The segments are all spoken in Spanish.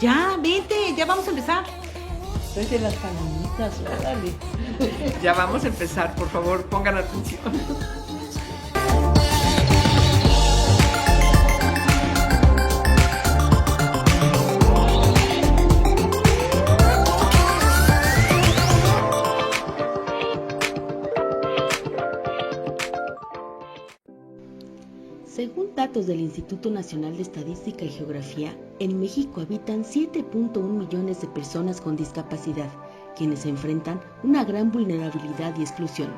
Ya, vete, ya vamos a empezar. Desde las palomitas, órale. Ya vamos a empezar, por favor, pongan atención. Según datos del Instituto Nacional de Estadística y Geografía, en México habitan 7.1 millones de personas con discapacidad, quienes enfrentan una gran vulnerabilidad y exclusión.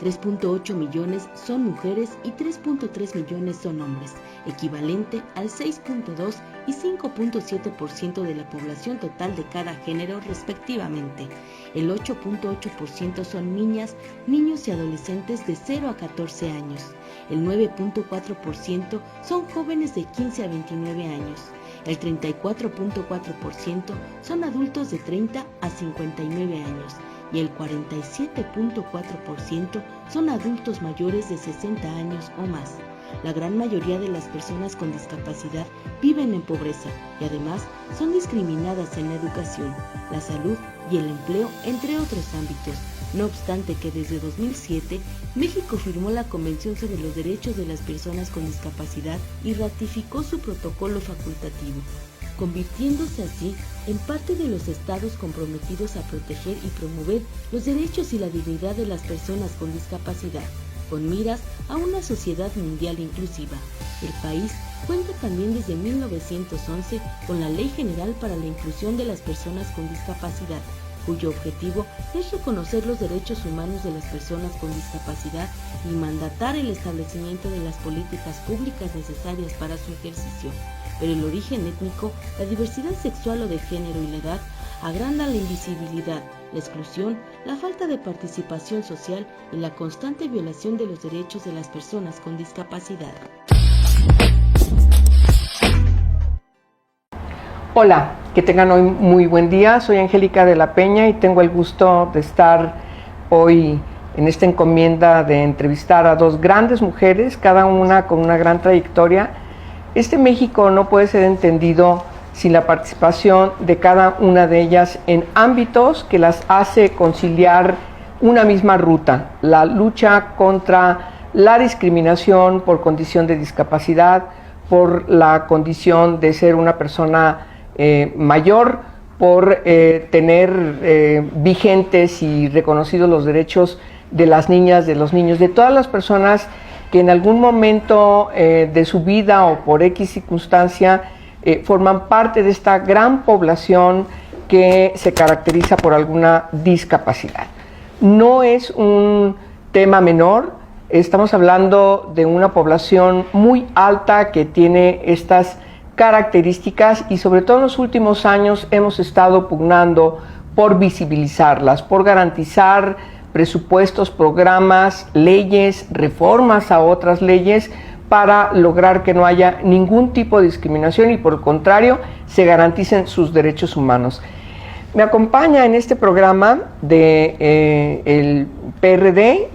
3.8 millones son mujeres y 3.3 millones son hombres, equivalente al 6.2 y 5.7% de la población total de cada género respectivamente. El 8.8% son niñas, niños y adolescentes de 0 a 14 años. El 9.4% son jóvenes de 15 a 29 años. El 34.4% son adultos de 30 a 59 años y el 47.4% son adultos mayores de 60 años o más. La gran mayoría de las personas con discapacidad viven en pobreza y además son discriminadas en la educación, la salud y el empleo, entre otros ámbitos. No obstante que desde 2007, México firmó la Convención sobre los Derechos de las Personas con Discapacidad y ratificó su protocolo facultativo, convirtiéndose así en parte de los estados comprometidos a proteger y promover los derechos y la dignidad de las personas con discapacidad, con miras a una sociedad mundial inclusiva. El país cuenta también desde 1911 con la Ley General para la Inclusión de las Personas con Discapacidad, cuyo objetivo es reconocer los derechos humanos de las personas con discapacidad y mandatar el establecimiento de las políticas públicas necesarias para su ejercicio. Pero el origen étnico, la diversidad sexual o de género y la edad agrandan la invisibilidad, la exclusión, la falta de participación social y la constante violación de los derechos de las personas con discapacidad. Hola, que tengan hoy muy buen día. Soy Angélica de la Peña y tengo el gusto de estar hoy en esta encomienda de entrevistar a dos grandes mujeres, cada una con una gran trayectoria. Este México no puede ser entendido sin la participación de cada una de ellas en ámbitos que las hace conciliar una misma ruta: la lucha contra la discriminación por condición de discapacidad, por la condición de ser una persona mayor, por tener vigentes y reconocidos los derechos de las niñas, de los niños, de todas las personas que en algún momento de su vida o por X circunstancia forman parte de esta gran población que se caracteriza por alguna discapacidad. No es un tema menor, estamos hablando de una población muy alta que tiene estas características y sobre todo en los últimos años hemos estado pugnando por visibilizarlas, por garantizar presupuestos, programas, leyes, reformas a otras leyes para lograr que no haya ningún tipo de discriminación y por el contrario se garanticen sus derechos humanos. Me acompaña en este programa de el PRD,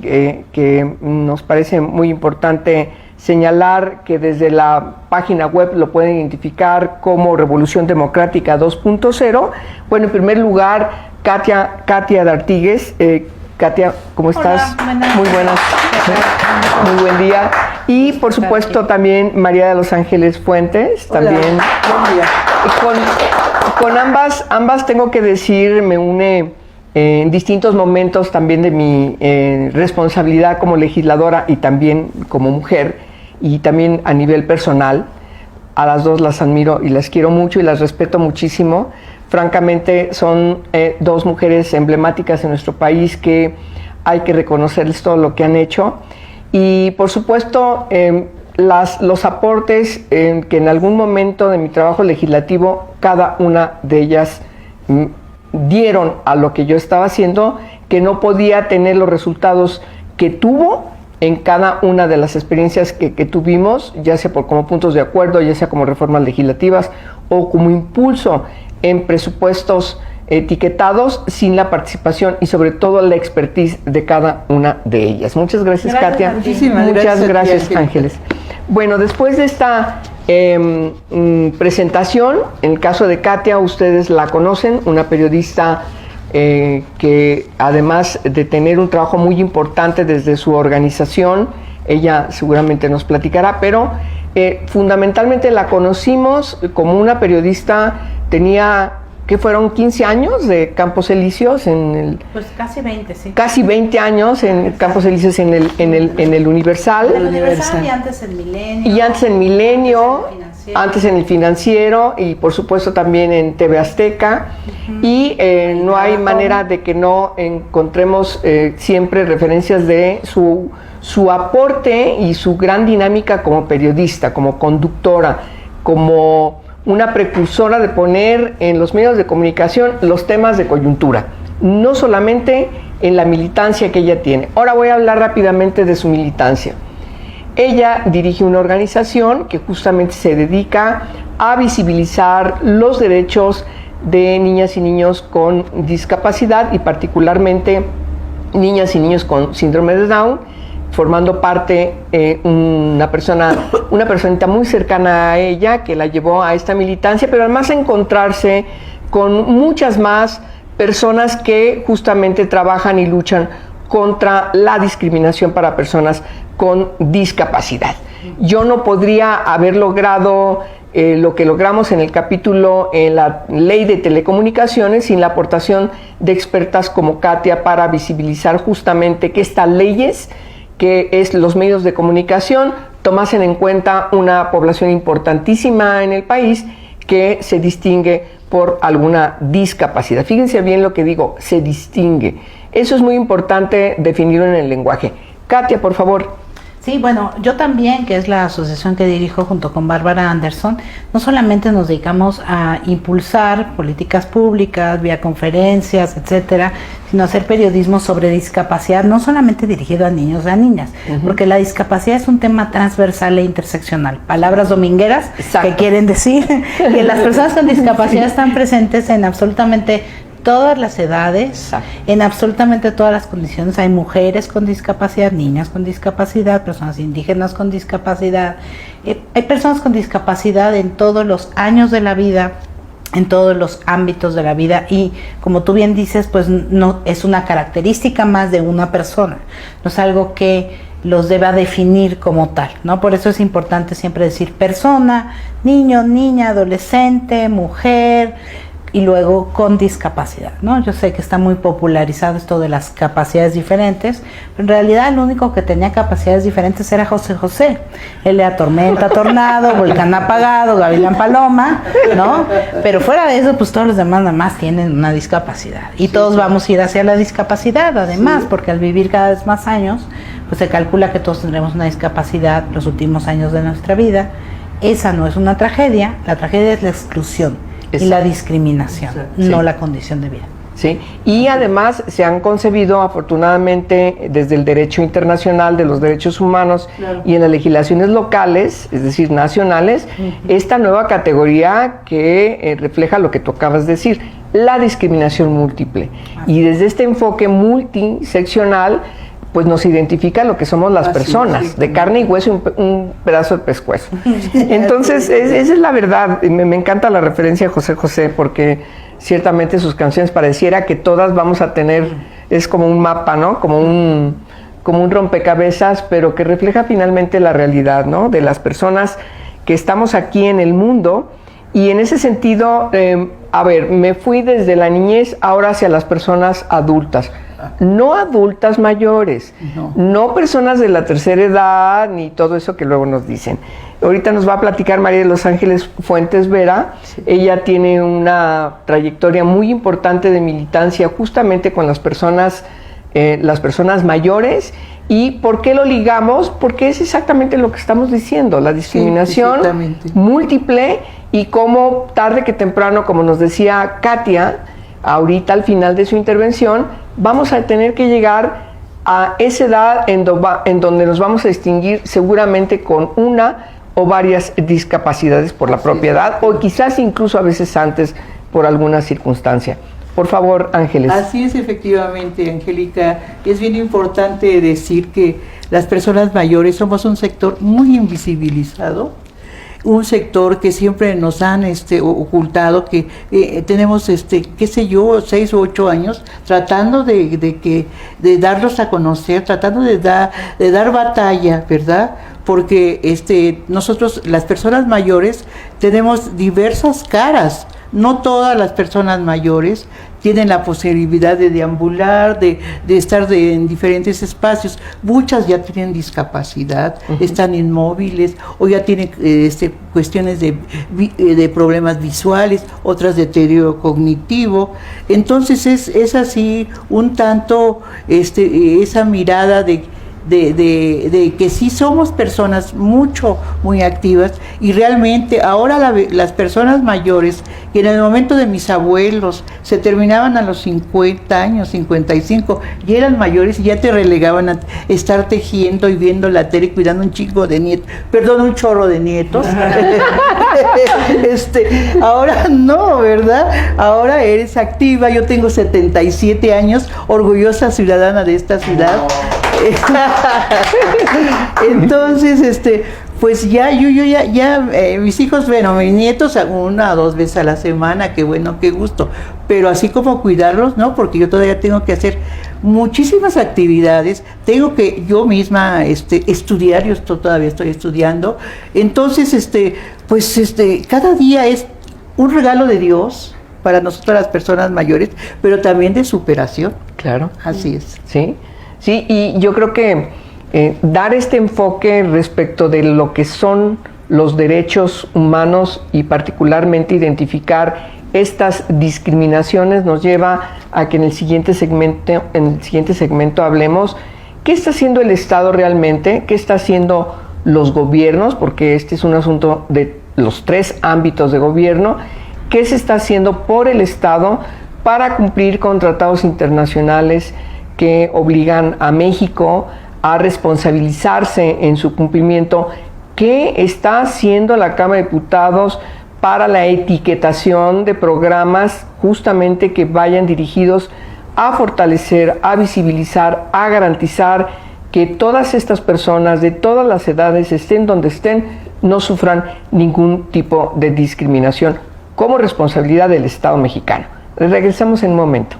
que nos parece muy importante señalar que desde la página web lo pueden identificar como Revolución Democrática 2.0. Bueno, en primer lugar, Katia D'Artigues. Katia, ¿cómo estás? Hola, muy buenas. Muy buen día. Y por supuesto también María de los Ángeles Fuentes. Hola. También. Buen día. Con ambas tengo que decir, me une en distintos momentos también de mi responsabilidad como legisladora y también como mujer, y también a nivel personal. A las dos las admiro y las quiero mucho y las respeto muchísimo. Francamente son dos mujeres emblemáticas en nuestro país que hay que reconocerles todo lo que han hecho. Y por supuesto los aportes que en algún momento de mi trabajo legislativo cada una de ellas dieron a lo que yo estaba haciendo, que no podía tener los resultados que tuvo en cada una de las experiencias que tuvimos, ya sea como puntos de acuerdo, ya sea como reformas legislativas o como impulso en presupuestos etiquetados, sin la participación y sobre todo la expertise de cada una de ellas. Muchas gracias, Katia. Muchísimas Muchas gracias, gracias, Ángeles. Bueno, después de esta presentación. En el caso de Katia, ustedes la conocen, una periodista que además de tener un trabajo muy importante desde su organización, ella seguramente nos platicará, pero fundamentalmente la conocimos como una periodista, tenía, ¿qué fueron? 15 años de Campos Elíseos en el... Pues casi 20, sí. Casi 20 años en Campos Elíseos en el Universal. En el Universal y antes en Milenio. Y antes en Milenio, antes en el Financiero y por supuesto también en TV Azteca. Y no hay manera de que no encontremos siempre referencias de su aporte y su gran dinámica como periodista, como conductora, como una precursora de poner en los medios de comunicación los temas de coyuntura, no solamente en la militancia que ella tiene. Ahora voy a hablar rápidamente de su militancia. Ella dirige una organización que justamente se dedica a visibilizar los derechos de niñas y niños con discapacidad y particularmente niñas y niños con síndrome de Down, formando parte una personita muy cercana a ella que la llevó a esta militancia, pero además a encontrarse con muchas más personas que justamente trabajan y luchan contra la discriminación para personas con discapacidad. Yo no podría haber logrado lo que logramos en el capítulo en la Ley de Telecomunicaciones sin la aportación de expertas como Katia para visibilizar justamente que estas leyes, que es los medios de comunicación, tomasen en cuenta una población importantísima en el país que se distingue por alguna discapacidad. Fíjense bien lo que digo, se distingue. Eso es muy importante definirlo en el lenguaje. Katia, por favor. Sí, bueno, yo también, que es la asociación que dirijo junto con Bárbara Anderson, no solamente nos dedicamos a impulsar políticas públicas, vía conferencias, etcétera, sino a hacer periodismo sobre discapacidad, no solamente dirigido a niños y a niñas, porque la discapacidad es un tema transversal e interseccional. Palabras domingueras que quieren decir que las personas con discapacidad están presentes en absolutamente todas las edades, en absolutamente todas las condiciones. Hay mujeres con discapacidad, niñas con discapacidad, personas indígenas con discapacidad, hay personas con discapacidad en todos los años de la vida, en todos los ámbitos de la vida, y como tú bien dices, pues no es una característica más de una persona, no es algo que los deba definir como tal, ¿no? Por eso es importante siempre decir persona, niño, niña, adolescente, mujer, y luego con discapacidad, ¿no? Yo sé que está muy popularizado esto de las capacidades diferentes, pero en realidad el único que tenía capacidades diferentes era José José. Él era tormenta, tornado, volcán apagado, gavilán paloma, ¿no? Pero fuera de eso, pues todos los demás nada más tienen una discapacidad. Y todos vamos a ir hacia la discapacidad, además, porque al vivir cada vez más años, pues se calcula que todos tendremos una discapacidad los últimos años de nuestra vida. Esa no es una tragedia, la tragedia es la exclusión. Y la discriminación, no la condición de vida. Sí, y además se han concebido afortunadamente desde el derecho internacional de los derechos humanos y en las legislaciones locales, es decir, nacionales, esta nueva categoría que refleja lo que tú acabas de decir, la discriminación múltiple. Y desde este enfoque multiseccional, pues nos identifica lo que somos las personas, de carne y hueso, un pedazo de pescuezo. Entonces, esa es la verdad. Me encanta la referencia a José José, porque ciertamente sus canciones pareciera que todas vamos a tener, es como un mapa, ¿no? Como un rompecabezas, pero que refleja finalmente la realidad, ¿no? De las personas que estamos aquí en el mundo. Y en ese sentido, a ver, me fui desde la niñez ahora hacia las personas adultas. No adultas mayores, no personas de la tercera edad, ni todo eso que luego nos dicen. Ahorita nos va a platicar María de los Ángeles Fuentes Vera. Ella tiene una trayectoria muy importante de militancia justamente con las personas mayores. ¿Y por qué lo ligamos? Porque es exactamente lo que estamos diciendo, la discriminación múltiple, y cómo tarde que temprano, como nos decía Katia, ahorita al final de su intervención, vamos a tener que llegar a esa edad en donde nos vamos a distinguir seguramente con una o varias discapacidades por la propia edad, o quizás incluso a veces antes por alguna circunstancia. Por favor, Ángeles. Así es, efectivamente, Angélica. Es bien importante decir que las personas mayores somos un sector muy invisibilizado, un sector que siempre nos han ocultado, que tenemos, qué sé yo, 6 o 8 años tratando de darlos a conocer, tratando de dar batalla, ¿verdad? Porque nosotros, las personas mayores, tenemos diversas caras. No todas las personas mayores tienen la posibilidad de deambular, de estar en diferentes espacios. Muchas ya tienen discapacidad, están inmóviles, o ya tienen cuestiones de problemas visuales, otras de deterioro cognitivo. Entonces es así un tanto esa mirada de que sí somos personas muy activas, y realmente ahora las personas mayores, que en el momento de mis abuelos se terminaban a los 50 años, 55, y eran mayores y ya te relegaban a estar tejiendo y viendo la tele y cuidando un chorro de nietos. Ahora no, ¿verdad? Ahora eres activa. Yo tengo 77 años, orgullosa ciudadana de esta ciudad. Entonces, pues ya mis hijos, bueno, mis nietos 1 o 2 veces a la semana, qué bueno, qué gusto, pero así como cuidarlos, ¿no? Porque yo todavía tengo que hacer muchísimas actividades, tengo que yo misma estudiar, yo todavía estoy estudiando. Entonces, cada día es un regalo de Dios para nosotros las personas mayores, pero también de superación. Claro. Así es. Sí. Sí, y yo creo que dar este enfoque respecto de lo que son los derechos humanos, y particularmente identificar estas discriminaciones, nos lleva a que en el siguiente segmento hablemos qué está haciendo el Estado realmente, qué está haciendo los gobiernos, porque este es un asunto de los 3 ámbitos de gobierno, qué se está haciendo por el Estado para cumplir con tratados internacionales que obligan a México a responsabilizarse en su cumplimiento. ¿Qué está haciendo la Cámara de Diputados para la etiquetación de programas justamente que vayan dirigidos a fortalecer, a visibilizar, a garantizar que todas estas personas de todas las edades, estén donde estén, no sufran ningún tipo de discriminación como responsabilidad del Estado mexicano? Regresamos en un momento.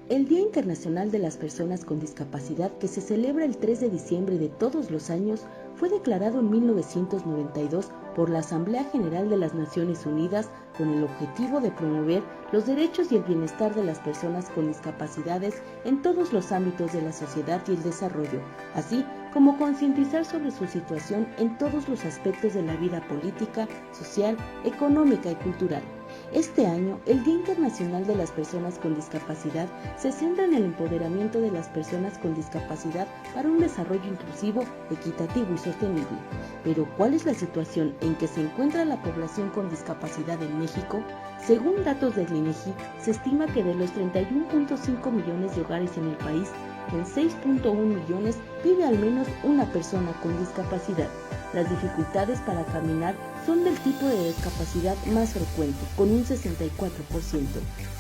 El Día Internacional de las Personas con Discapacidad, que se celebra el 3 de diciembre de todos los años, fue declarado en 1992 por la Asamblea General de las Naciones Unidas con el objetivo de promover los derechos y el bienestar de las personas con discapacidades en todos los ámbitos de la sociedad y el desarrollo, así como concientizar sobre su situación en todos los aspectos de la vida política, social, económica y cultural. Este año, el Día Internacional de las Personas con Discapacidad se centra en el empoderamiento de las personas con discapacidad para un desarrollo inclusivo, equitativo y sostenible. Pero, ¿cuál es la situación en que se encuentra la población con discapacidad en México? Según datos del INEGI, se estima que de los 31.5 millones de hogares en el país, en 6.1 millones vive al menos una persona con discapacidad. Las dificultades para caminar son del tipo de discapacidad más frecuente, con un 64%,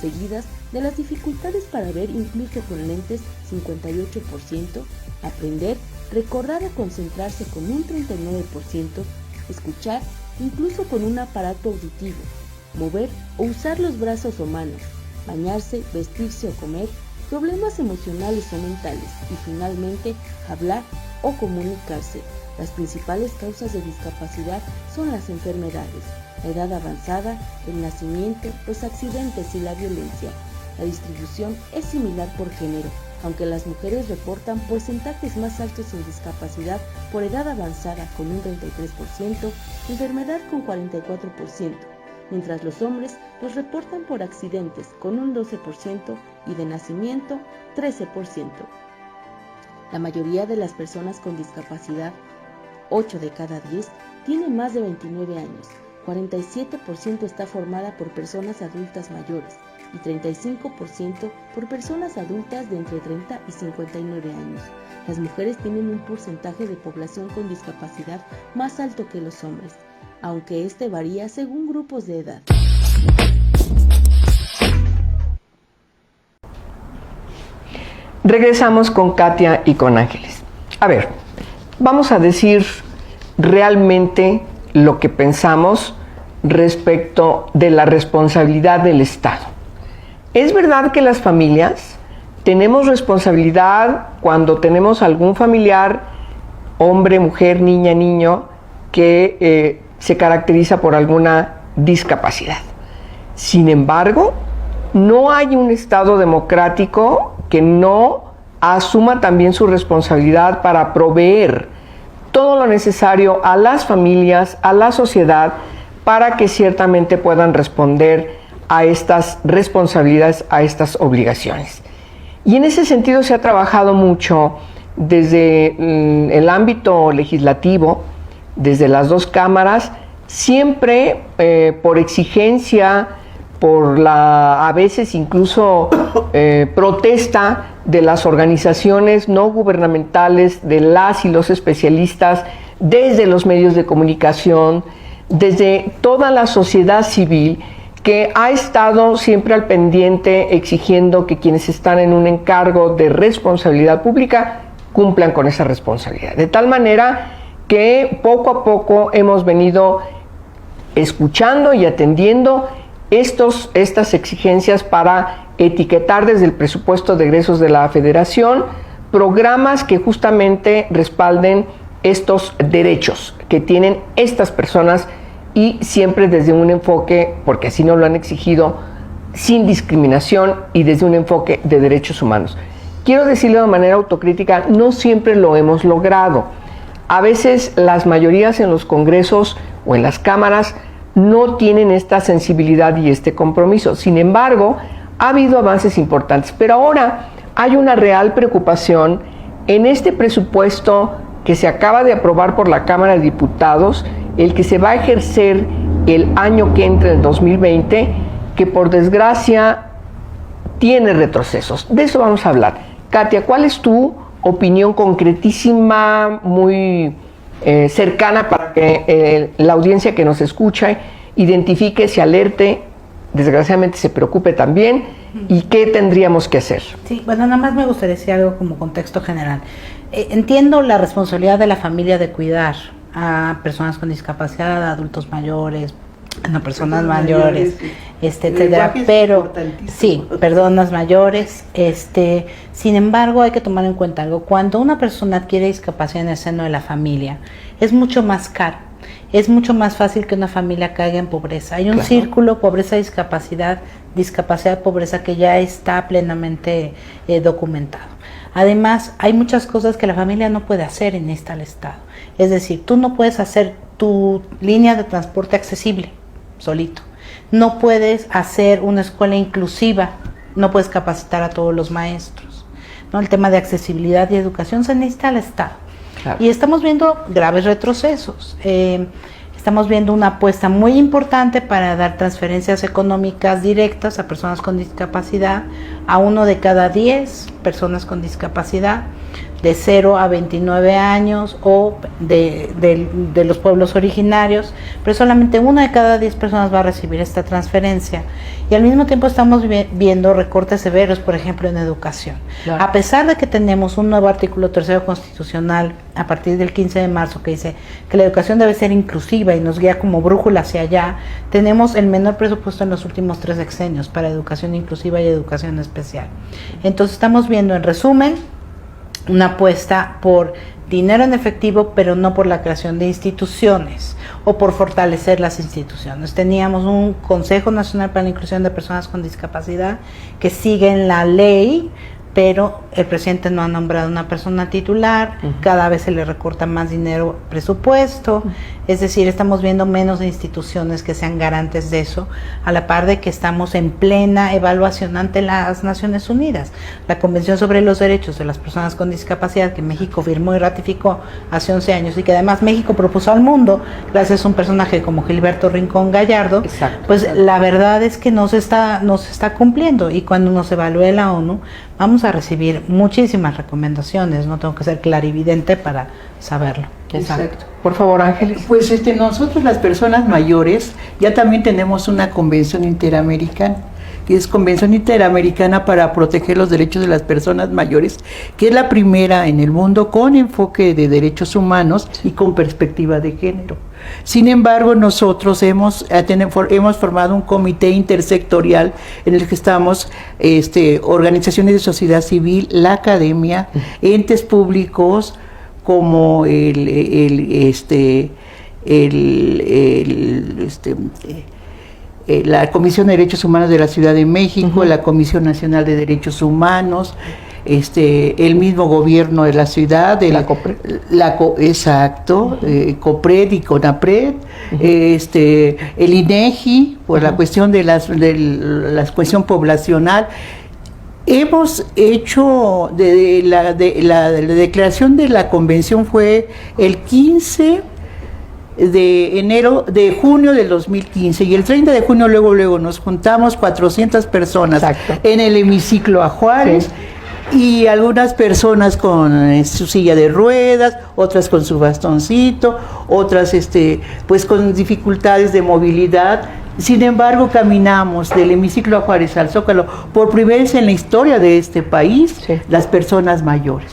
seguidas de las dificultades para ver incluso con lentes, 58%, aprender, recordar o concentrarse con un 39%, escuchar incluso con un aparato auditivo, mover o usar los brazos o manos, bañarse, vestirse o comer, problemas emocionales o mentales y finalmente hablar o comunicarse. Las principales causas de discapacidad son las enfermedades, la edad avanzada, el nacimiento, los accidentes y la violencia. La distribución es similar por género, aunque las mujeres reportan porcentajes más altos en discapacidad por edad avanzada con un 33%, enfermedad con 44%, mientras los hombres los reportan por accidentes con un 12% y de nacimiento 13%. La mayoría de las personas con discapacidad, 8 de cada 10, tiene más de 29 años, 47% está formada por personas adultas mayores y 35% por personas adultas de entre 30 y 59 años. Las mujeres tienen un porcentaje de población con discapacidad más alto que los hombres, aunque este varía según grupos de edad. Regresamos con Katia y con Ángeles. A ver, vamos a decir realmente lo que pensamos respecto de la responsabilidad del Estado. Es verdad que las familias tenemos responsabilidad cuando tenemos algún familiar, hombre, mujer, niña, niño, que se caracteriza por alguna discapacidad. Sin embargo, no hay un Estado democrático que no asuma también su responsabilidad para proveer todo lo necesario a las familias, a la sociedad, para que ciertamente puedan responder a estas responsabilidades, a estas obligaciones. Y en ese sentido se ha trabajado mucho desde el ámbito legislativo, desde las dos cámaras, siempre por exigencia, por la a veces incluso protesta de las organizaciones no gubernamentales, de las y los especialistas, desde los medios de comunicación, desde toda la sociedad civil, que ha estado siempre al pendiente exigiendo que quienes están en un encargo de responsabilidad pública cumplan con esa responsabilidad. De tal manera que poco a poco hemos venido escuchando y atendiendo estas exigencias para etiquetar desde el presupuesto de egresos de la Federación programas que justamente respalden estos derechos que tienen estas personas, y siempre desde un enfoque, porque así nos lo han exigido, sin discriminación y desde un enfoque de derechos humanos. Quiero decirlo de manera autocrítica, no siempre lo hemos logrado. A veces las mayorías en los congresos o en las cámaras no tienen esta sensibilidad y este compromiso. Sin embargo, ha habido avances importantes, pero ahora hay una real preocupación en este presupuesto que se acaba de aprobar por la Cámara de Diputados, el que se va a ejercer el año que entra, el 2020, que por desgracia tiene retrocesos. De eso vamos a hablar. Katia, ¿cuál es tu opinión concretísima, muy cercana, para que la audiencia que nos escucha identifique, se alerte, desgraciadamente se preocupe también, y qué tendríamos que hacer? Sí, bueno, nada más me gustaría decir algo como contexto general. Entiendo la responsabilidad de la familia de cuidar a personas con discapacidad, a adultos mayores, no, personas mayores, etcétera, pero sí, personas mayores, sin embargo hay que tomar en cuenta algo: cuando una persona adquiere discapacidad en el seno de la familia, es mucho más caro, es mucho más fácil que una familia caiga en pobreza. Hay un círculo pobreza-discapacidad, discapacidad-pobreza, que ya está plenamente documentado. Además, hay muchas cosas que la familia no puede hacer en el Estado. Es decir, tú no puedes hacer tu línea de transporte accesible solito. No puedes hacer una escuela inclusiva, no puedes capacitar a todos los maestros, ¿no? El tema de accesibilidad y educación se necesita al Estado. Claro. Y estamos viendo graves retrocesos. Estamos viendo una apuesta muy importante para dar transferencias económicas directas a personas con discapacidad, a 1 de cada 10 personas con discapacidad, de 0 a 29 años o de los pueblos originarios, pero solamente 1 de cada 10 personas va a recibir esta transferencia. Y al mismo tiempo estamos viendo recortes severos, por ejemplo, en educación. Claro. A pesar de que tenemos un nuevo artículo 3º constitucional a partir del 15 de marzo que dice que la educación debe ser inclusiva y nos guía como brújula hacia allá, tenemos el menor presupuesto en los últimos 3 sexenios para educación inclusiva y educación especial. Entonces estamos viendo, en resumen, una apuesta por dinero en efectivo, pero no por la creación de instituciones o por fortalecer las instituciones. Teníamos un Consejo Nacional para la Inclusión de Personas con Discapacidad que sigue en la ley, pero el presidente no ha nombrado una persona titular, cada vez se le recorta más dinero presupuesto, es decir, estamos viendo menos instituciones que sean garantes de eso, a la par de que estamos en plena evaluación ante las Naciones Unidas. La Convención sobre los Derechos de las Personas con Discapacidad, que México firmó y ratificó hace 11 años, y que además México propuso al mundo, gracias a un personaje como Gilberto Rincón Gallardo, pues la verdad es que no se está cumpliendo, y cuando nos evalúe la ONU, vamos a recibir muchísimas recomendaciones, no tengo que ser clarividente para saberlo. Exacto. Por favor, Ángeles. Pues nosotros las personas mayores ya también tenemos una convención interamericana que es Convención Interamericana para proteger los derechos de las personas mayores, que es la primera en el mundo con enfoque de derechos humanos y con perspectiva de género. Sin embargo, nosotros hemos formado un comité intersectorial en el que estamos organizaciones de sociedad civil, la academia, entes públicos como la Comisión de Derechos Humanos de la Ciudad de México, la Comisión Nacional de Derechos Humanos, el mismo gobierno de la ciudad, la COPRED. Exacto, COPRED y CONAPRED, el INEGI, por la cuestión de la cuestión poblacional. Hemos hecho, la declaración de la convención fue el 15 de junio del 2015, y el 30 de junio luego nos juntamos 400 personas. Exacto. En el hemiciclo a Juárez. Sí. Y algunas personas con su silla de ruedas, otras con su bastoncito, otras pues con dificultades de movilidad. Sin embargo, caminamos del hemiciclo a Juárez al Zócalo por primera vez en la historia de este país, sí, las personas mayores.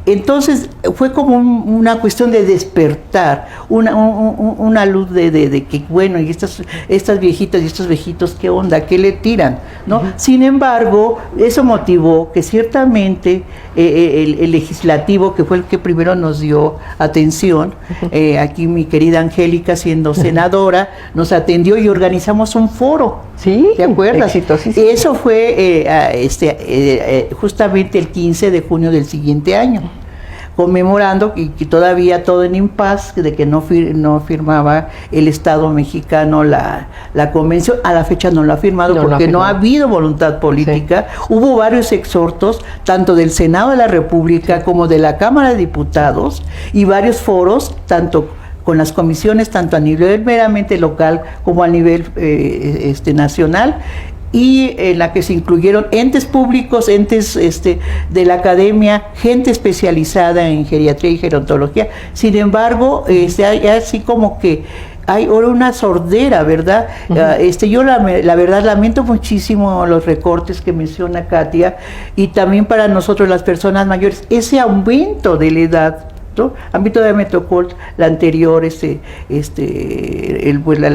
Entonces fue como una cuestión de despertar, una luz de que, bueno, y estas viejitas y estos viejitos, ¿qué onda? ¿Qué le tiran? ¿No? Sin embargo, eso motivó que ciertamente el legislativo, que fue el que primero nos dio atención, aquí mi querida Angélica, siendo senadora, nos atendió y organizamos un foro. Sí, ¿te acuerdas? Exitosísimo. Eso fue justamente el 15 de junio del siguiente año, conmemorando que todavía todo en impasse, de que no firmaba el Estado mexicano la convención. A la fecha no lo ha firmado, porque no ha habido voluntad política. Sí. Hubo varios exhortos, tanto del Senado de la República, sí, como de la Cámara de Diputados, y varios foros, tanto con las comisiones, tanto a nivel meramente local como a nivel nacional, y en la que se incluyeron entes públicos, entes de la academia, gente especializada en geriatría y gerontología. Sin embargo, hay así como que hay ahora una sordera, ¿verdad? Yo la verdad lamento muchísimo los recortes que menciona Katia, y también para nosotros las personas mayores, ese aumento de la edad. A mí todavía me tocó el anterior el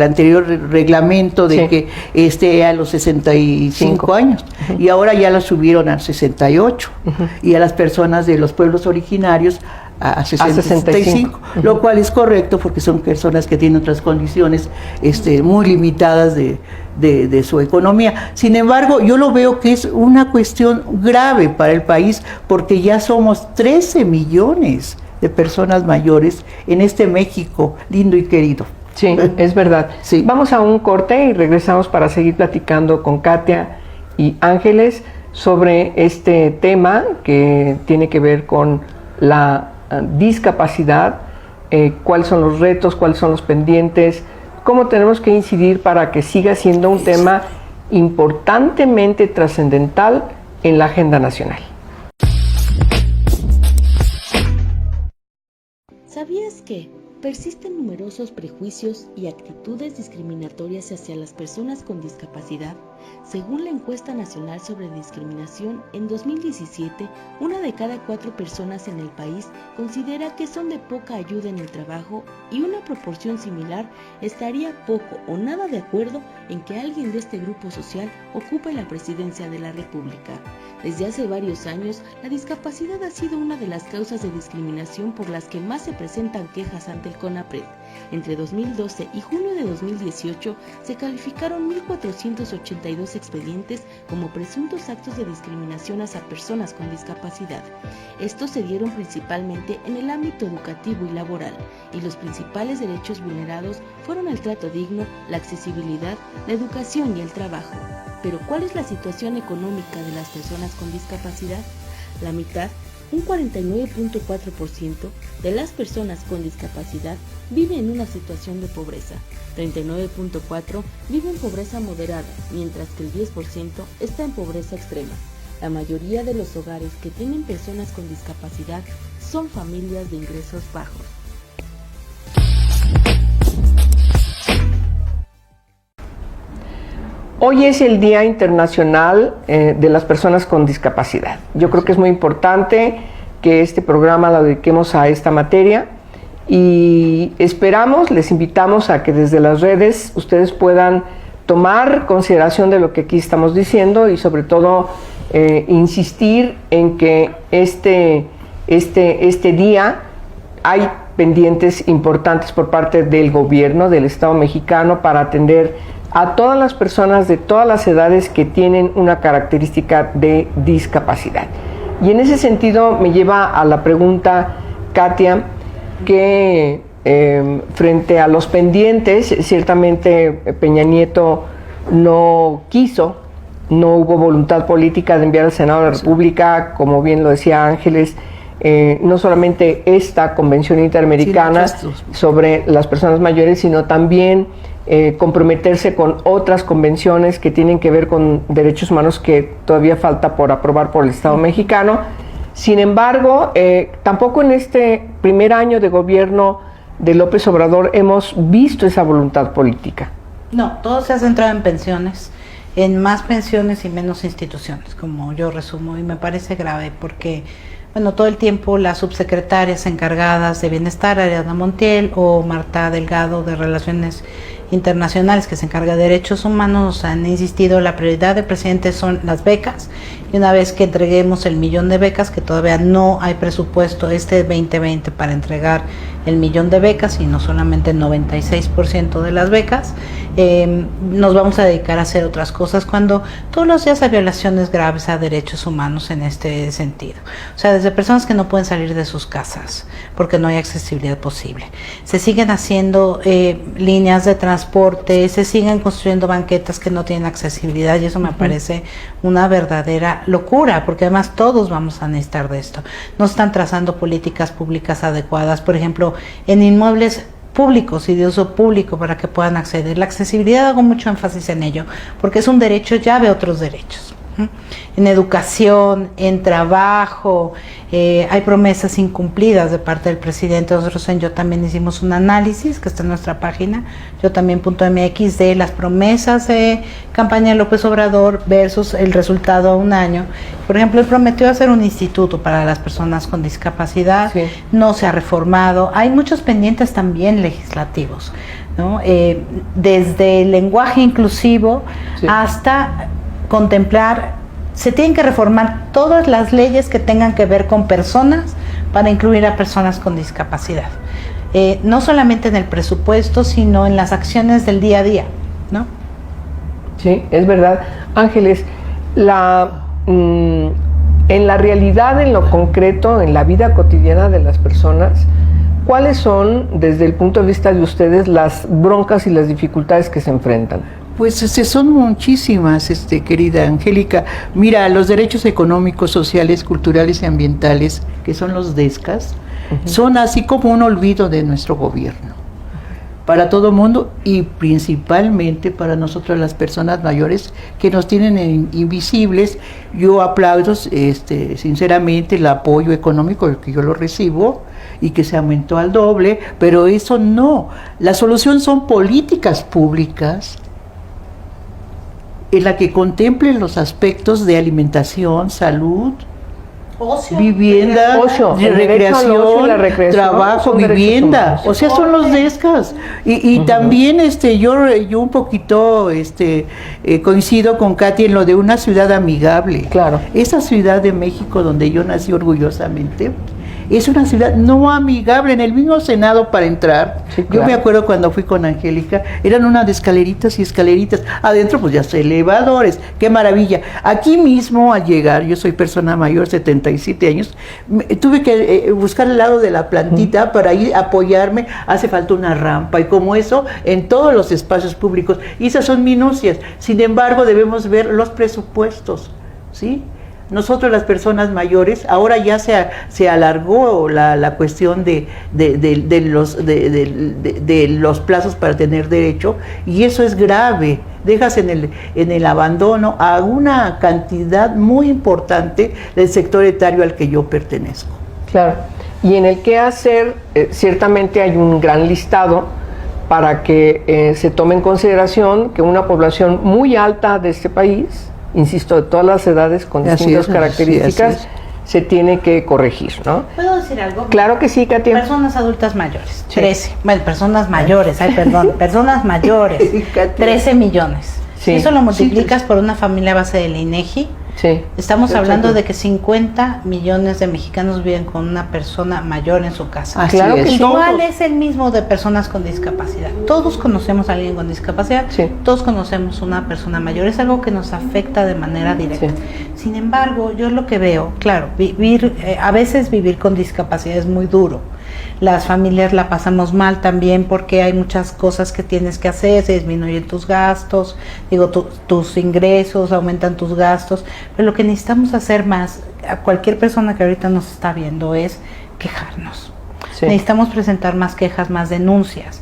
anterior reglamento de que a los 65 años, y ahora ya lo subieron a 68, y a las personas de los pueblos originarios a 65, lo cual es correcto, porque son personas que tienen otras condiciones muy limitadas de su economía. Sin embargo, yo lo veo que es una cuestión grave para el país, porque ya somos 13 millones de personas mayores en este México lindo y querido. Sí, es verdad. Sí. Vamos a un corte y regresamos para seguir platicando con Katia y Ángeles sobre este tema que tiene que ver con la discapacidad, cuáles son los retos, cuáles son los pendientes, cómo tenemos que incidir para que siga siendo un tema importantemente trascendental en la agenda nacional. ¿Sabías que persisten numerosos prejuicios y actitudes discriminatorias hacia las personas con discapacidad? Según la encuesta nacional sobre discriminación, en 2017, 1 de cada 4 personas en el país considera que son de poca ayuda en el trabajo, y una proporción similar estaría poco o nada de acuerdo en que alguien de este grupo social ocupe la presidencia de la República. Desde hace varios años, la discapacidad ha sido una de las causas de discriminación por las que más se presentan quejas ante el CONAPRED. Entre 2012 y junio de 2018 se calificaron 1.482 expedientes como presuntos actos de discriminación hacia personas con discapacidad. Estos se dieron principalmente en el ámbito educativo y laboral, y los principales derechos vulnerados fueron el trato digno, la accesibilidad, la educación y el trabajo. Pero ¿cuál es la situación económica de las personas con discapacidad? La mitad, un 49.4% de las personas con discapacidad vive en una situación de pobreza, 39.4% vive en pobreza moderada, mientras que el 10% está en pobreza extrema. La mayoría de los hogares que tienen personas con discapacidad son familias de ingresos bajos. Hoy es el Día Internacional de las Personas con Discapacidad. Yo creo que es muy importante que este programa lo dediquemos a esta materia y esperamos, les invitamos a que desde las redes ustedes puedan tomar consideración de lo que aquí estamos diciendo y sobre todo insistir en que este día hay pendientes importantes por parte del gobierno del Estado mexicano para atender a todas las personas de todas las edades que tienen una característica de discapacidad. Y en ese sentido me lleva a la pregunta, Katia, que frente a los pendientes, ciertamente Peña Nieto no quiso, no hubo voluntad política de enviar al Senado de la República, como bien lo decía Ángeles, no solamente esta Convención Interamericana sobre las personas mayores, sino también comprometerse con otras convenciones que tienen que ver con derechos humanos que todavía falta por aprobar por el Estado mexicano. Sin embargo, tampoco en este primer año de gobierno de López Obrador hemos visto esa voluntad política. No, todo se ha centrado en pensiones, en más pensiones y menos instituciones, como yo resumo, y me parece grave porque, bueno, todo el tiempo las subsecretarias encargadas de Bienestar, Ariadna Montiel, o Marta Delgado de Relaciones Internacionales, que se encarga de derechos humanos, han insistido, la prioridad del presidente son las becas, y una vez que entreguemos el 1,000,000 de becas, que todavía no hay presupuesto este 2020 para entregar el 1,000,000 de becas, y no solamente el 96% de las becas, nos vamos a dedicar a hacer otras cosas, cuando todos los días hay violaciones graves a derechos humanos en este sentido. O sea, desde personas que no pueden salir de sus casas porque no hay accesibilidad posible. Se siguen haciendo líneas de transporte, se siguen construyendo banquetas que no tienen accesibilidad, y eso me parece una verdadera locura, porque además todos vamos a necesitar de esto. No están trazando políticas públicas adecuadas, por ejemplo, en inmuebles públicos y de uso público para que puedan acceder. La accesibilidad, hago mucho énfasis en ello, porque es un derecho llave a otros derechos. En educación, en trabajo, hay promesas incumplidas de parte del presidente. Nosotros en Yo También hicimos un análisis que está en nuestra página, yotambién.mx, de las promesas de campaña de López Obrador versus el resultado a un año. Por ejemplo, él prometió hacer un instituto para las personas con discapacidad, sí. No se ha reformado. Hay muchos pendientes también legislativos, ¿no? Desde el lenguaje inclusivo, sí, hasta contemplar, se tienen que reformar todas las leyes que tengan que ver con personas para incluir a personas con discapacidad. No solamente en el presupuesto, sino en las acciones del día a día, ¿no? Sí, es verdad. Ángeles, en la realidad, en lo concreto, en la vida cotidiana de las personas, ¿cuáles son, desde el punto de vista de ustedes, las broncas y las dificultades que se enfrentan? Pues son muchísimas, querida Angélica. Mira, los derechos económicos, sociales, culturales y ambientales, que son los DESCAS, son así como un olvido de nuestro gobierno. Para todo el mundo y principalmente para nosotros las personas mayores que nos tienen invisibles. Yo aplaudo sinceramente el apoyo económico que yo lo recibo y que se aumentó al doble, pero eso no. La solución son políticas públicas en la que contemplen los aspectos de alimentación, salud, ocio, vivienda, ocio, recreación, trabajo, vivienda. O sea, son los DESCAS. Y también yo un poquito coincido con Katy en lo de una ciudad amigable. Claro. Esa Ciudad de México donde yo nací orgullosamente, es una ciudad no amigable. En el mismo Senado, para entrar, sí, claro, yo me acuerdo cuando fui con Angélica, eran unas de escaleritas y escaleritas, adentro pues ya elevadores, qué maravilla. Aquí mismo al llegar, yo soy persona mayor, 77 años, tuve que buscar el lado de la plantita para ir a apoyarme, hace falta una rampa, y como eso en todos los espacios públicos, y esas son minucias. Sin embargo, debemos ver los presupuestos, ¿sí? Nosotros las personas mayores, ahora ya se alargó la cuestión de los plazos para tener derecho, y eso es grave. Dejas en el abandono a una cantidad muy importante del sector etario al que yo pertenezco. Claro, y en el qué hacer, ciertamente hay un gran listado, para que se tome en consideración que una población muy alta de este país, insisto, de todas las edades, con distintas características, se tiene que corregir, ¿no? ¿Puedo decir algo? Claro que sí, Katia. Personas adultas mayores, 13. Bueno, personas mayores, personas mayores, 13 millones. Sí. Si eso lo multiplicas por una familia a base del INEGI, sí, estamos hablando de que 50 millones de mexicanos viven con una persona mayor en su casa. Claro que igual es el mismo de personas con discapacidad. Todos conocemos a alguien con discapacidad, todos conocemos una persona mayor, es algo que nos afecta de manera directa. Sin embargo, yo lo que veo, claro, a veces vivir con discapacidad es muy duro. Las familias la pasamos mal también porque hay muchas cosas que tienes que hacer, se disminuyen tus gastos, tus ingresos, aumentan tus gastos, pero lo que necesitamos hacer más, a cualquier persona que ahorita nos está viendo, es quejarnos. Necesitamos presentar más quejas, más denuncias.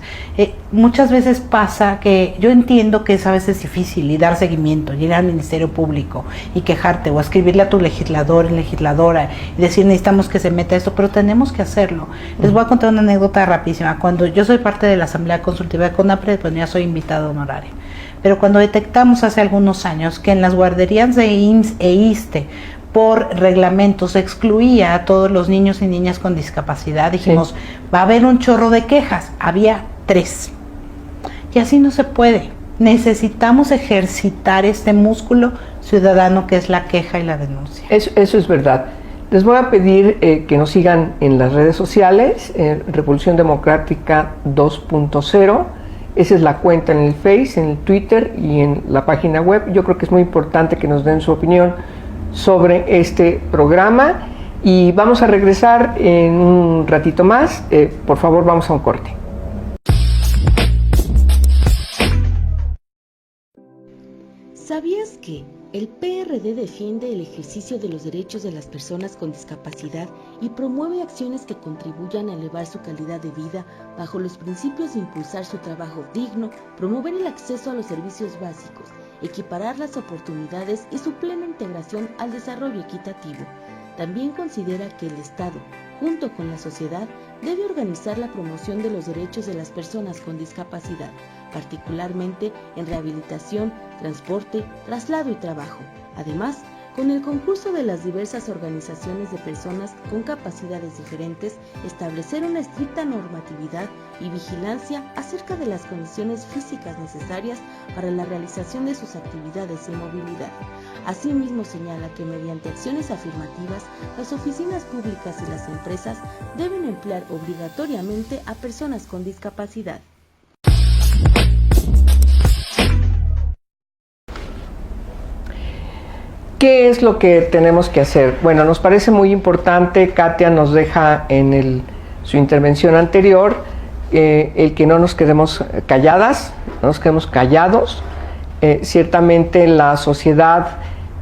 Muchas veces pasa que yo entiendo que es a veces difícil y dar seguimiento, ir al Ministerio Público y quejarte o escribirle a tu legislador, legisladora y decir necesitamos que se meta esto, pero tenemos que hacerlo. Les voy a contar una anécdota rapidísima. Cuando yo soy parte de la Asamblea Consultiva de CONAPRED, pues ya soy invitado honorario. Pero cuando detectamos hace algunos años que en las guarderías de IMSS e ISSSTE por reglamento se excluía a todos los niños y niñas con discapacidad, dijimos, va a haber un chorro de quejas. Había 3. Y así no se puede. Necesitamos ejercitar este músculo ciudadano que es la queja y la denuncia. Eso es verdad. Les voy a pedir que nos sigan en las redes sociales, Revolución Democrática 2.0. Esa es la cuenta en el Face, en el Twitter y en la página web. Yo creo que es muy importante que nos den su opinión sobre este programa y vamos a regresar en un ratito más. Por favor, vamos a un corte. ¿Sabías que el PRD defiende el ejercicio de los derechos de las personas con discapacidad y promueve acciones que contribuyan a elevar su calidad de vida bajo los principios de impulsar su trabajo digno, promover el acceso a los servicios básicos, equiparar las oportunidades y su plena integración al desarrollo equitativo? También considera que el Estado, junto con la sociedad, debe organizar la promoción de los derechos de las personas con discapacidad, particularmente en rehabilitación, transporte, traslado y trabajo. Además, con el concurso de las diversas organizaciones de personas con capacidades diferentes, establecer una estricta normatividad y vigilancia acerca de las condiciones físicas necesarias para la realización de sus actividades y movilidad. Asimismo, señala que mediante acciones afirmativas, las oficinas públicas y las empresas deben emplear obligatoriamente a personas con discapacidad. ¿Qué es lo que tenemos que hacer? Bueno, nos parece muy importante, Katia nos deja en su intervención anterior, el que no nos quedemos calladas, no nos quedemos callados. Ciertamente la sociedad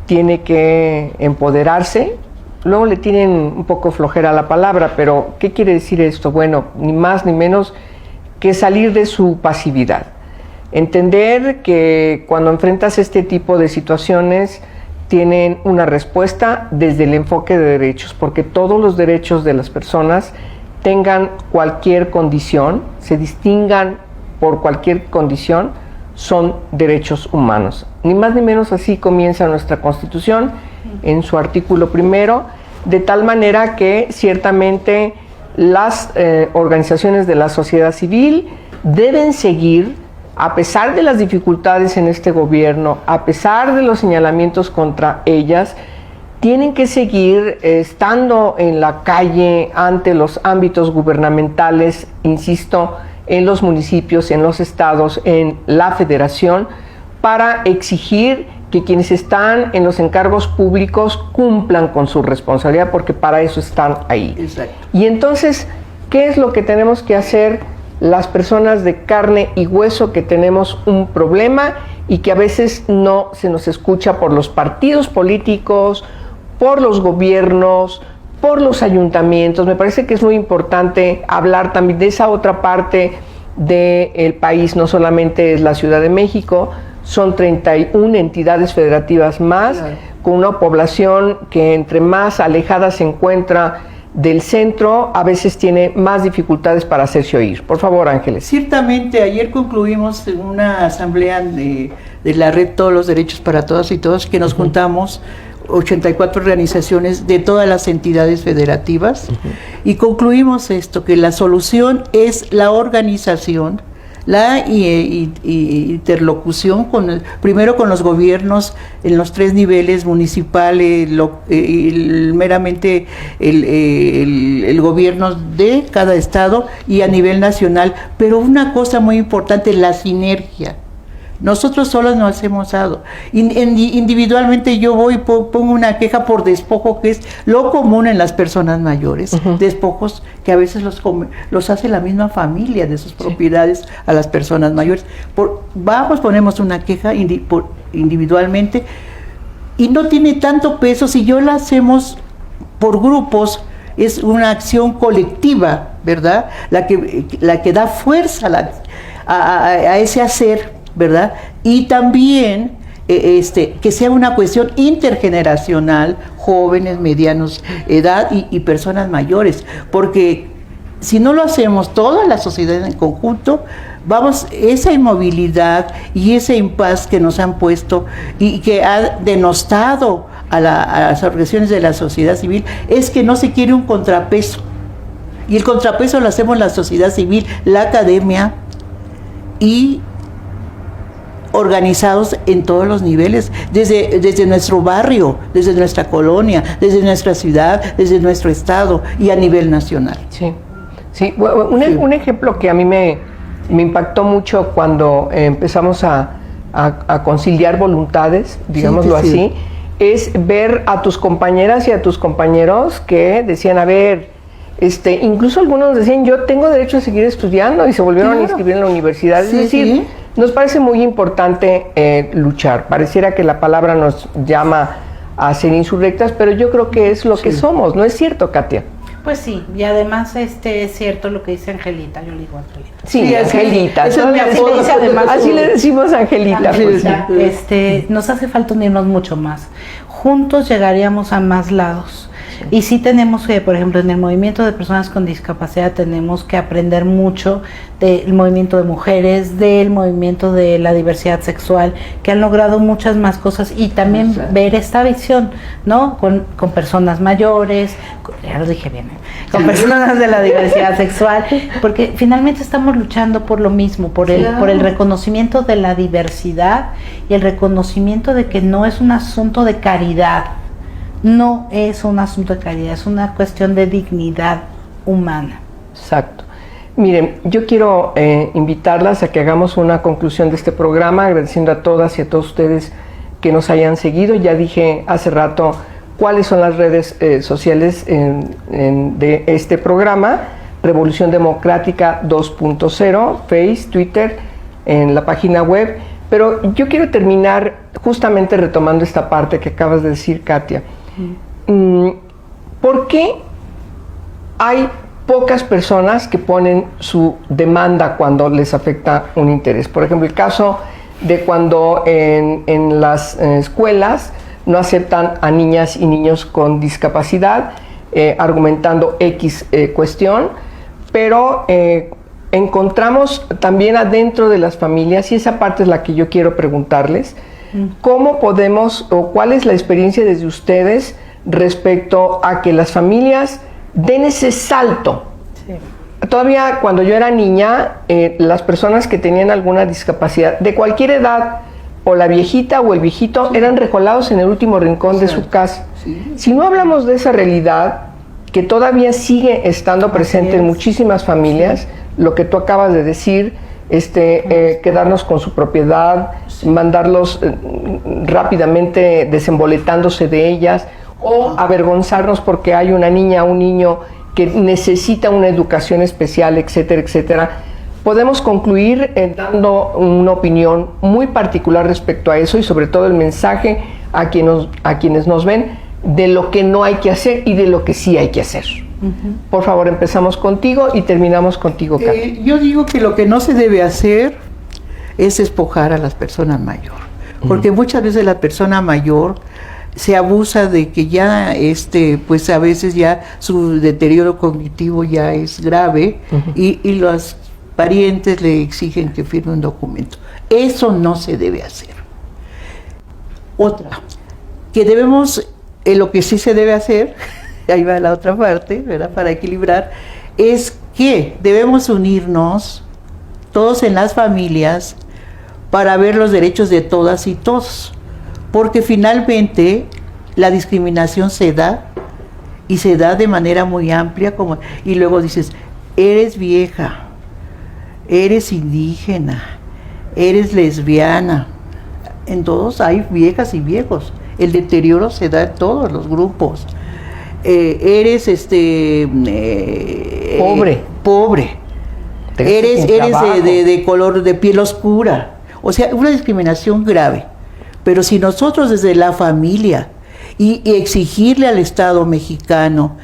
tiene que empoderarse. Luego le tienen un poco flojera la palabra, pero ¿qué quiere decir esto? Bueno, ni más ni menos que salir de su pasividad. Entender que cuando enfrentas este tipo de situaciones tienen una respuesta desde el enfoque de derechos, porque todos los derechos de las personas, tengan cualquier condición, se distingan por cualquier condición, son derechos humanos. Ni más ni menos así comienza nuestra Constitución en su artículo 1, de tal manera que ciertamente las organizaciones de la sociedad civil deben seguir, a pesar de las dificultades en este gobierno, a pesar de los señalamientos contra ellas, tienen que seguir estando en la calle ante los ámbitos gubernamentales, insisto, en los municipios, en los estados, en la federación, para exigir que quienes están en los encargos públicos cumplan con su responsabilidad, porque para eso están ahí. Exacto. Y entonces, ¿qué es lo que tenemos que hacer las personas de carne y hueso que tenemos un problema y que a veces no se nos escucha por los partidos políticos, por los gobiernos, por los ayuntamientos? Me parece que es muy importante hablar también de esa otra parte del país. No solamente es la Ciudad de México, son 31 entidades federativas más, claro, con una población que entre más alejada se encuentra del centro a veces tiene más dificultades para hacerse oír. Por favor, Ángeles. Ciertamente, ayer concluimos una asamblea de la red Todos los Derechos para Todas y Todos, que nos juntamos 84 organizaciones de todas las entidades federativas, y concluimos esto, que la solución es la organización, la interlocución primero con los gobiernos en los 3 niveles, municipal, meramente el gobierno de cada estado y a nivel nacional, pero una cosa muy importante, la sinergia. Nosotros solos no hacemos algo. Individualmente yo voy y pongo una queja por despojo, que es lo común en las personas mayores, despojos que a veces los hace la misma familia de sus propiedades a las personas mayores. Ponemos una queja individualmente y no tiene tanto peso si yo la hacemos por grupos. Es una acción colectiva, ¿verdad? La que da fuerza a ese hacer, ¿verdad? Y también que sea una cuestión intergeneracional, jóvenes, medianos, edad y personas mayores, porque si no lo hacemos toda la sociedad en conjunto, esa inmovilidad y ese impas que nos han puesto y que ha denostado a las organizaciones de la sociedad civil, es que no se quiere un contrapeso, y el contrapeso lo hacemos la sociedad civil, la academia y organizados en todos los niveles, desde nuestro barrio, desde nuestra colonia, desde nuestra ciudad, desde nuestro estado y a nivel nacional. Sí, sí. Un ejemplo que a mí me impactó mucho cuando empezamos a conciliar voluntades, digámoslo así, es ver a tus compañeras y a tus compañeros que decían, a ver, incluso algunos decían, yo tengo derecho a seguir estudiando, y se volvieron a inscribir en la universidad. Es decir, nos parece muy importante luchar. Pareciera que la palabra nos llama a ser insurrectas, pero yo creo que es lo que somos. ¿No es cierto, Katia? Pues sí, y además es cierto lo que dice Angelita, yo le digo Angelita. Sí, Angelita. Así le decimos Angelita. Nos hace falta unirnos mucho más. Juntos llegaríamos a más lados. Y sí tenemos que, por ejemplo, en el movimiento de personas con discapacidad tenemos que aprender mucho del movimiento de mujeres, del movimiento de la diversidad sexual, que han logrado muchas más cosas, y también ver esta visión, ¿no? Con personas mayores, ya lo dije bien, con personas de la diversidad sexual, porque finalmente estamos luchando por lo mismo, por el reconocimiento de la diversidad y el reconocimiento de que no es un asunto de caridad. No es un asunto de caridad, es una cuestión de dignidad humana. Exacto. Miren, yo quiero invitarlas a que hagamos una conclusión de este programa, agradeciendo a todas y a todos ustedes que nos hayan seguido. Ya dije hace rato cuáles son las redes sociales de este programa: Revolución Democrática 2.0, Face, Twitter, en la página web. Pero yo quiero terminar justamente retomando esta parte que acabas de decir, Katia. ¿Por qué hay pocas personas que ponen su demanda cuando les afecta un interés? Por ejemplo, el caso de cuando en las escuelas no aceptan a niñas y niños con discapacidad, argumentando X cuestión, pero encontramos también adentro de las familias, y esa parte es la que yo quiero preguntarles, ¿cómo podemos, o cuál es la experiencia desde ustedes respecto a que las familias den ese salto? Todavía cuando yo era niña, las personas que tenían alguna discapacidad de cualquier edad, o la viejita o el viejito, eran recolados en el último rincón de su casa. Si no hablamos de esa realidad que todavía sigue estando presente en muchísimas familias, lo que tú acabas de decir, quedarnos con su propiedad, mandarlos rápidamente desemboletándose de ellas, o avergonzarnos porque hay una niña o un niño que necesita una educación especial, etcétera, etcétera. Podemos concluir dando una opinión muy particular respecto a eso, y sobre todo el mensaje a quienes nos ven de lo que no hay que hacer y de lo que sí hay que hacer. Por favor, empezamos contigo y terminamos contigo, Katia. Yo digo que lo que no se debe hacer es despojar a las personas mayores, porque muchas veces la persona mayor se abusa de que ya pues a veces ya su deterioro cognitivo ya es grave, y los parientes le exigen que firme un documento. Eso no se debe hacer. Otra, que debemos, lo que sí se debe hacer, ahí va la otra parte, ¿verdad?, para equilibrar, es que debemos unirnos todos en las familias para ver los derechos de todas y todos, porque finalmente la discriminación se da, y se da de manera muy amplia, y luego dices, eres vieja, eres indígena, eres lesbiana. En todos hay viejas y viejos, el deterioro se da en todos los grupos. Eres pobre, eres de color de piel oscura, o sea, una discriminación grave. Pero si nosotros desde la familia y exigirle al Estado mexicano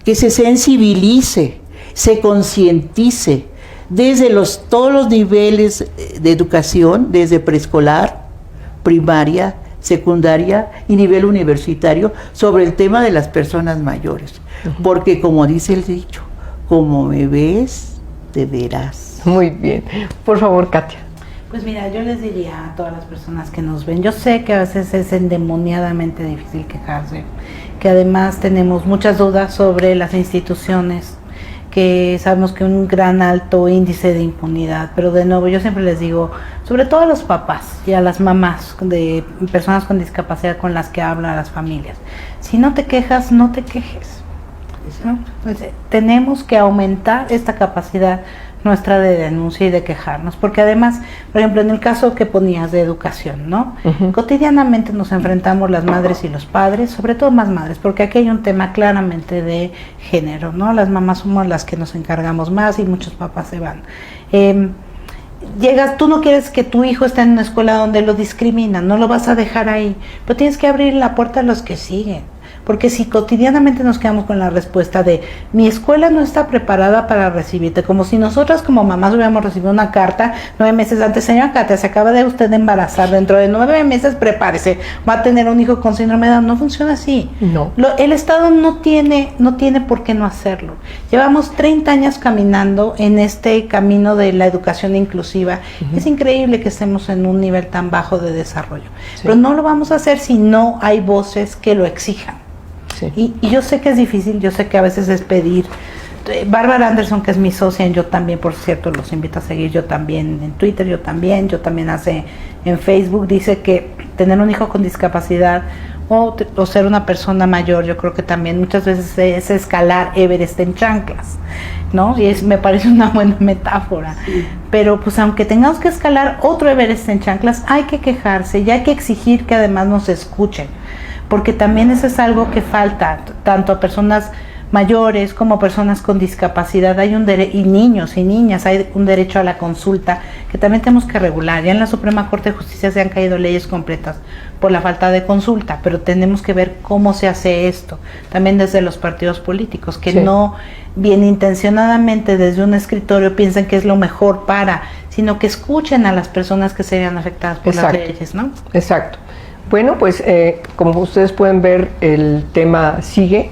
que se sensibilice, se concientice desde todos los niveles de educación, desde preescolar, primaria, secundaria y nivel universitario, sobre el tema de las personas mayores. Porque como dice el dicho, como me ves, te verás. Muy bien. Por favor, Katia. Pues mira, yo les diría a todas las personas que nos ven, yo sé que a veces es endemoniadamente difícil quejarse, que además tenemos muchas dudas sobre las instituciones, que sabemos que un gran alto índice de impunidad, pero de nuevo yo siempre les digo, sobre todo a los papás y a las mamás de personas con discapacidad con las que hablan las familias, si no te quejas, no te quejes, ¿no? Pues, tenemos que aumentar esta capacidad nuestra de denuncia y de quejarnos, porque además, por ejemplo, en el caso que ponías de educación, ¿no? Cotidianamente nos enfrentamos las madres y los padres, sobre todo más madres, porque aquí hay un tema claramente de género, ¿no? Las mamás somos las que nos encargamos más y muchos papás se van. Llegas, tú no quieres que tu hijo esté en una escuela donde lo discriminan, no lo vas a dejar ahí, pero tienes que abrir la puerta a los que siguen. Porque si cotidianamente nos quedamos con la respuesta de mi escuela no está preparada para recibirte, como si nosotras como mamás hubiéramos recibido una carta 9 meses antes, señora Katia, se acaba de usted embarazar, dentro de 9 meses prepárese, va a tener un hijo con síndrome de Down. No funciona así. No. El Estado no tiene por qué no hacerlo. Llevamos 30 años caminando en este camino de la educación inclusiva. Es increíble que estemos en un nivel tan bajo de desarrollo, pero no lo vamos a hacer si no hay voces que lo exijan. Sí. Y yo sé que es difícil, yo sé que a veces es pedir. Bárbara Anderson, que es mi socia en Yo También, por cierto, los invito a seguir, Yo También en Twitter, Yo También hace en Facebook, dice que tener un hijo con discapacidad o ser una persona mayor, yo creo que también muchas veces es escalar Everest en chanclas, ¿no? Y me parece una buena metáfora. Sí. Pero pues aunque tengamos que escalar otro Everest en chanclas, hay que quejarse y hay que exigir que además nos escuchen. Porque también eso es algo que falta, tanto a personas mayores como personas con discapacidad, hay y niños y niñas, hay un derecho a la consulta que también tenemos que regular. Ya en la Suprema Corte de Justicia se han caído leyes completas por la falta de consulta, pero tenemos que ver cómo se hace esto, también desde los partidos políticos, que no bien intencionadamente desde un escritorio piensen que es lo mejor sino que escuchen a las personas que serían afectadas por las leyes, ¿no? Exacto. Bueno, pues como ustedes pueden ver, el tema sigue,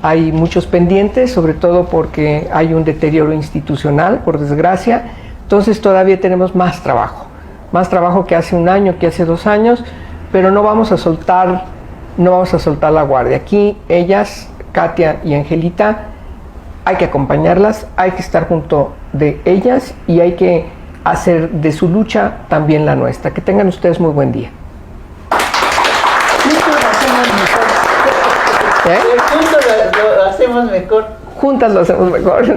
hay muchos pendientes, sobre todo porque hay un deterioro institucional, por desgracia, entonces todavía tenemos más trabajo que hace un año, que hace 2 años, pero no vamos a soltar la guardia. Aquí ellas, Katia y Angelita, hay que acompañarlas, hay que estar junto de ellas y hay que hacer de su lucha también la nuestra. Que tengan ustedes muy buen día. Juntos lo hacemos mejor. Juntas lo hacemos mejor.